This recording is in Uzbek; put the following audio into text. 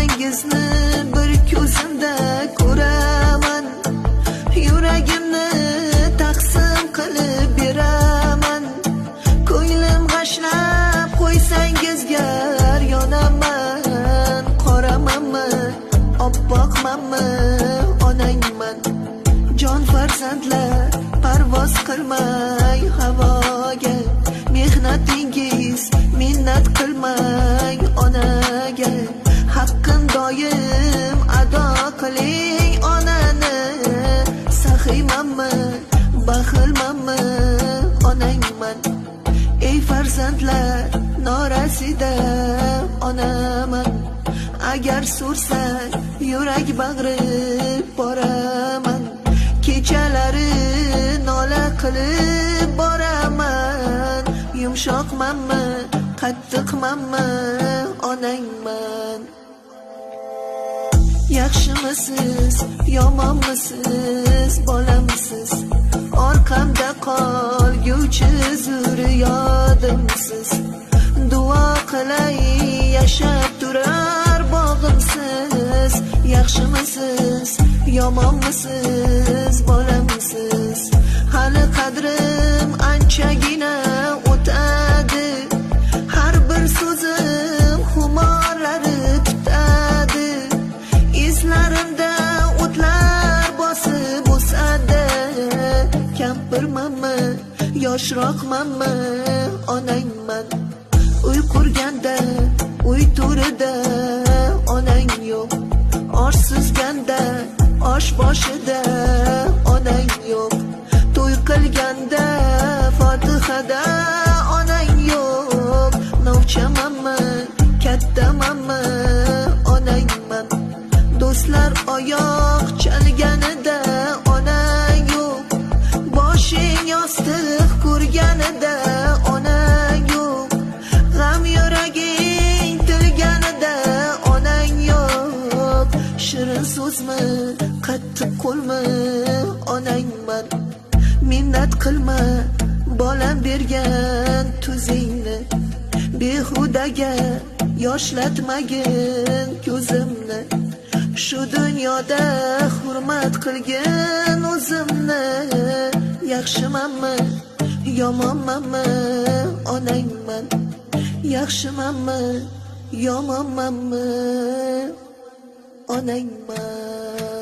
onangizni bir ko'zimda ko'raman, yuragimni taqsim qilib beraman. Ko'nglim g'ashlab qo'ysangiz gar yonaman. Qoramanmi, oppoqmanmi, onangman. Jon farzandlar parvoz qilmay havoga, mehnatingiz minnat qilmang onaga. Haqqin doim ado qiling onani. Saxiymanmi, baxilmanmi, onangman. Ey farzandlar norasida onaman. Agar so'rsang yurak bag'rib boraman. Kechalari nola qilib boraman. Yumshoqmanmi, qattiqmanmi, onangman. Yaxshimisiz, yomonmisiz, bolamsiz? Orqamda qolguvchi zurriyodimsiz. Duo qilay yashab turar bog'imsiz. Yaxshimisiz, yomonmisiz, bolamsiz? Hali qadrim anchagina o'tadi. Har bir so'zim xumorlari tutadi. Izlarimda o'tlar bosib o'sadi. Kampirmanmi, yoshroqmanmi, onangman. Uy qurganda, uy to'rida onang yo'q. Osh suzganda, osh boshida onang yo'q. To'y qilganda, Fotihada onang yo'q. Novchamanmi, kattamanmi, onangman. Do'stlar oyoq chalganida onang yo'q. Boshing yostiq ko'rganida onang yo'q. G'am yuraging tilganida onang yo'q. Shirin so'zmi, qattiq qo'lmi, onangman. Minnat qilma, bolam bergan tuzingni. Behudaga yoshlatmagin ko'zimni. Shu dunyoda hurmat qilgin o'zimni. Yaxshimanmi, yomonmanmi, onangman. Yaxshimanmi, yomonmanmi, onangman.